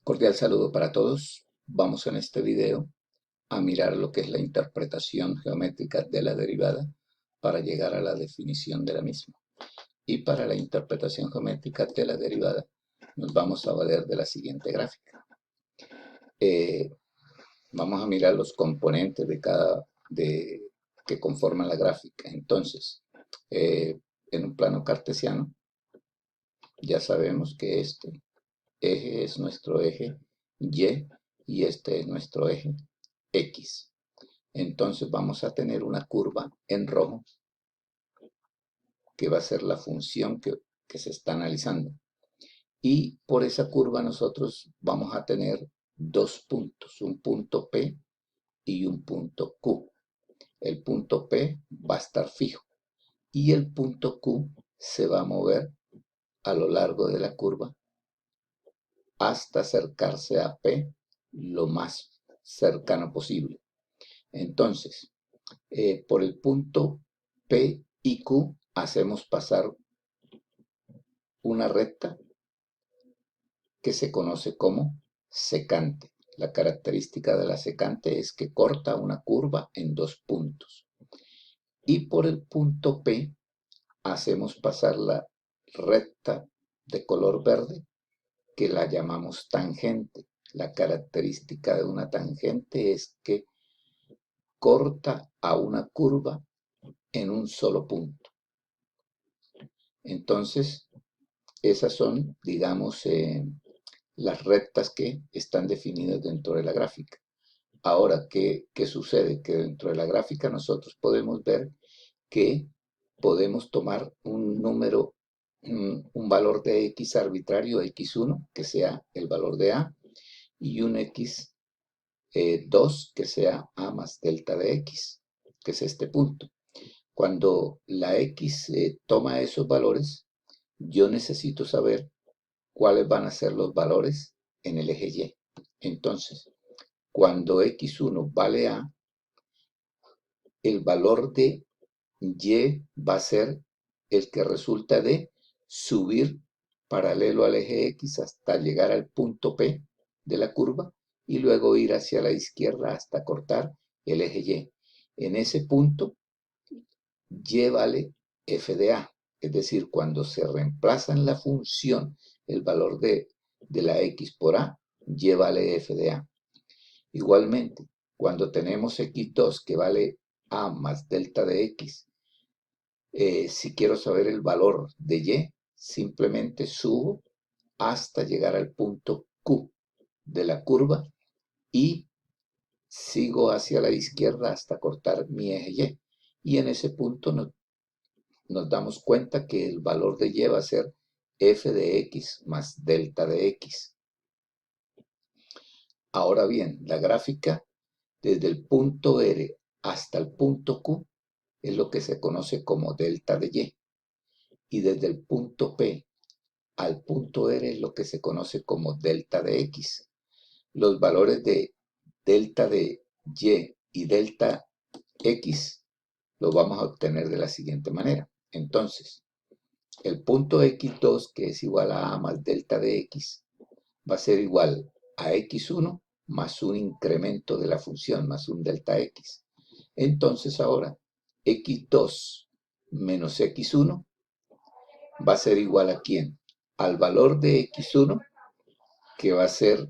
Cordial saludo para todos. Vamos en este video a mirar lo que es la interpretación geométrica de la derivada para llegar a la definición de la misma. Y para la interpretación geométrica de la derivada nos vamos a valer de la siguiente gráfica. Vamos a mirar los componentes que conforman la gráfica. Entonces, en un plano cartesiano, ya sabemos que este eje es nuestro eje Y y este es nuestro eje X. Entonces vamos a tener una curva en rojo que va a ser la función que se está analizando. Y por esa curva nosotros vamos a tener dos puntos, un punto P y un punto Q. El punto P va a estar fijo y el punto Q se va a mover a lo largo de la curva hasta acercarse a P lo más cercano posible. Entonces, por el punto P y Q hacemos pasar una recta que se conoce como secante. La característica de la secante es que corta una curva en dos puntos. Y por el punto P hacemos pasar la recta de color verde que la llamamos tangente. La característica de una tangente es que corta a una curva en un solo punto. Entonces, esas son, digamos, las rectas que están definidas dentro de la gráfica. Ahora, ¿qué sucede? Que dentro de la gráfica nosotros podemos ver que podemos tomar un número, un valor de X arbitrario, X1, que sea el valor de A, y un X2, que sea A más delta de X, que es este punto. Cuando la X toma esos valores, yo necesito saber cuáles van a ser los valores en el eje Y. Entonces, cuando X1 vale A, el valor de Y va a ser el que resulta de subir paralelo al eje X hasta llegar al punto P de la curva y luego ir hacia la izquierda hasta cortar el eje Y. En ese punto, Y vale f de A. Es decir, cuando se reemplaza en la función el valor de la X por A, Y vale f de A. Igualmente, cuando tenemos X2 que vale A más delta de X, si quiero saber el valor de Y, simplemente subo hasta llegar al punto Q de la curva y sigo hacia la izquierda hasta cortar mi eje Y. Y en ese punto nos damos cuenta que el valor de Y va a ser f de X más delta de X. Ahora bien, la gráfica desde el punto R hasta el punto Q es lo que se conoce como delta de Y. Y desde el punto P al punto R es lo que se conoce como delta de X. Los valores de delta de Y y delta X los vamos a obtener de la siguiente manera. Entonces, el punto X2, que es igual a más delta de X, va a ser igual a X1 más un incremento de la función, más un delta X. Entonces ahora, X2 menos X1 va a ser igual a ¿quién? Al valor de X1, que va a ser,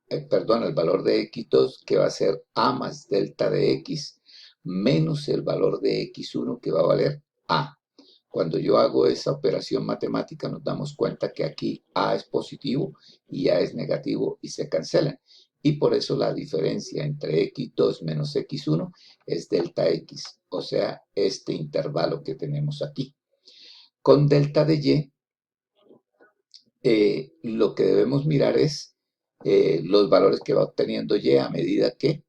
el valor de X2, que va a ser A más delta de X, menos el valor de X1, que va a valer A. Cuando yo hago esa operación matemática nos damos cuenta que aquí A es positivo y A es negativo y se cancelan. Y por eso la diferencia entre X2 menos X1 es delta X, o sea, este intervalo que tenemos aquí. Con delta de Y, lo que debemos mirar es los valores que va obteniendo Y a medida que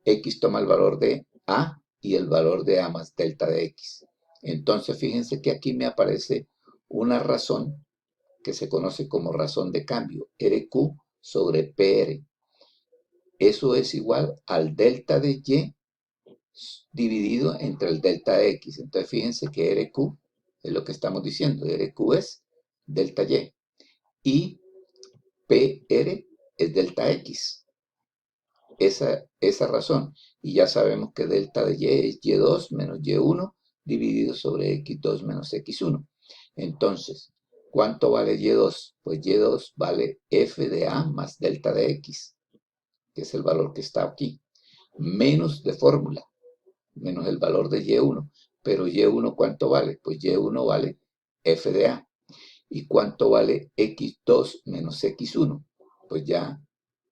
X toma el valor de A y el valor de A más delta de X. Entonces, fíjense que aquí me aparece una razón que se conoce como razón de cambio, RQ sobre PR. Eso es igual al delta de Y dividido entre el delta de X. Entonces, fíjense que RQ es lo que estamos diciendo. RQ es delta Y. Y PR es delta X. Esa razón. Y ya sabemos que delta de Y es Y2 menos Y1 dividido sobre X2 menos X1. Entonces, ¿cuánto vale Y2? Pues Y2 vale F de A más delta de X, que es el valor que está aquí, menos de fórmula, menos el valor de Y1. Pero Y1, ¿cuánto vale? Pues Y1 vale F de A. ¿Y cuánto vale X2 menos X1? Pues ya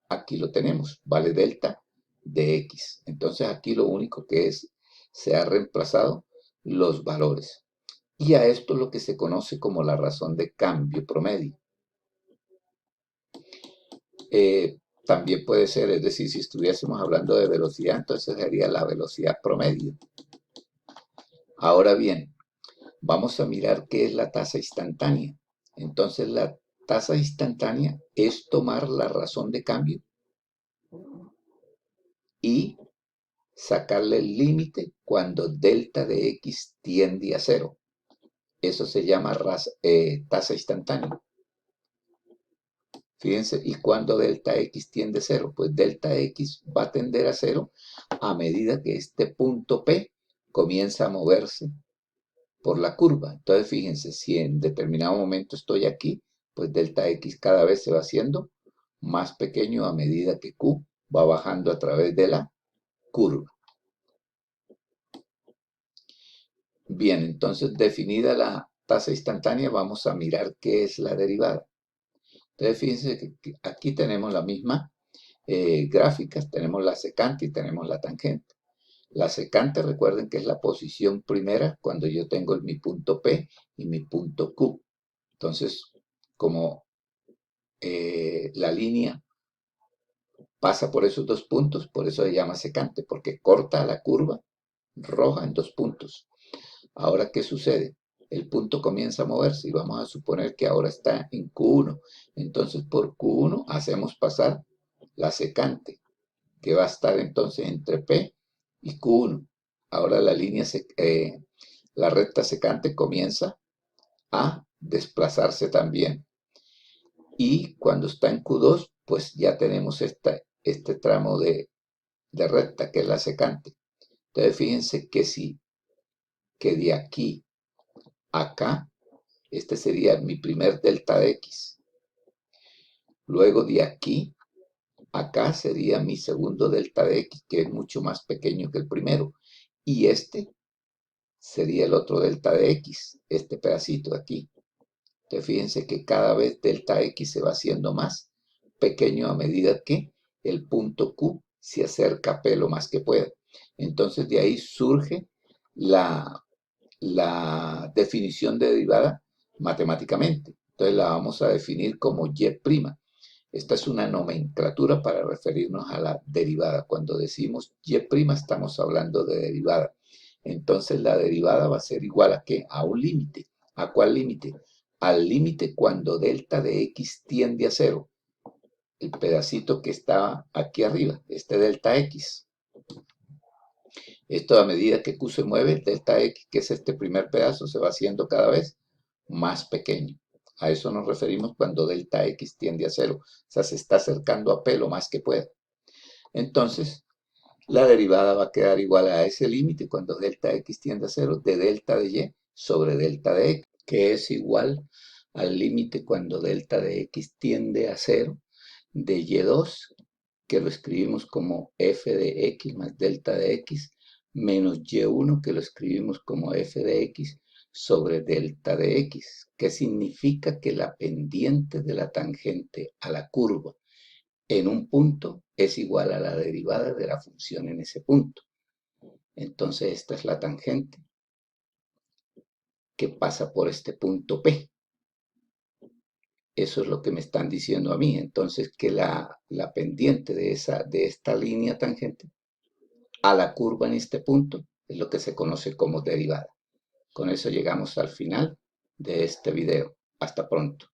aquí lo tenemos, vale delta de X. Entonces aquí lo único que se ha reemplazado los valores. Y a esto es lo que se conoce como la razón de cambio promedio. También puede ser, es decir, si estuviésemos hablando de velocidad, entonces sería la velocidad promedio. Ahora bien, vamos a mirar qué es la tasa instantánea. Entonces la tasa instantánea es tomar la razón de cambio y sacarle el límite cuando delta de X tiende a cero. Eso se llama tasa instantánea. Fíjense, ¿y cuando delta X tiende a cero? Pues delta X va a tender a cero a medida que este punto P comienza a moverse por la curva. Entonces, fíjense, si en determinado momento estoy aquí, pues delta X cada vez se va haciendo más pequeño a medida que Q va bajando a través de la curva. Bien, entonces definida la tasa instantánea, vamos a mirar qué es la derivada. Entonces, fíjense que aquí tenemos la misma gráfica, tenemos la secante y tenemos la tangente. La secante, recuerden que es la posición primera cuando yo tengo mi punto P y mi punto Q. Entonces, como la línea pasa por esos dos puntos, por eso se llama secante, porque corta la curva roja en dos puntos. Ahora, ¿qué sucede? El punto comienza a moverse y vamos a suponer que ahora está en Q1. Entonces, por Q1 hacemos pasar la secante, que va a estar entonces entre P y Q1. Ahora la recta secante comienza a desplazarse también. Y cuando está en Q2, pues ya tenemos este tramo de recta, que es la secante. Entonces, fíjense que de aquí acá, este sería mi primer delta de X. Luego de aquí, acá sería mi segundo delta de X, que es mucho más pequeño que el primero. Y este sería el otro delta de X, este pedacito de aquí. Entonces, fíjense que cada vez delta X se va haciendo más pequeño a medida que el punto Q se acerca a P lo más que pueda. Entonces, de ahí surge la definición de derivada matemáticamente. Entonces la vamos a definir como Y'. Esta es una nomenclatura para referirnos a la derivada. Cuando decimos Y', estamos hablando de derivada. Entonces la derivada va a ser igual a ¿qué? A un límite. ¿A cuál límite? Al límite cuando delta de X tiende a cero. El pedacito que estaba aquí arriba, este delta X. Esto a medida que Q se mueve, delta X, que es este primer pedazo, se va haciendo cada vez más pequeño. A eso nos referimos cuando delta X tiende a cero. O sea, se está acercando a P lo más que pueda. Entonces, la derivada va a quedar igual a ese límite cuando delta X tiende a cero de delta de Y sobre delta de X, que es igual al límite cuando delta de X tiende a cero de Y2, que lo escribimos como F de X más delta de X, menos Y1, que lo escribimos como F de X sobre delta de X, que significa que la pendiente de la tangente a la curva en un punto es igual a la derivada de la función en ese punto. Entonces esta es la tangente que pasa por este punto P. Eso es lo que me están diciendo a mí. Entonces que la pendiente de esta línea tangente a la curva en este punto es lo que se conoce como derivada. Con eso llegamos al final de este video. Hasta pronto.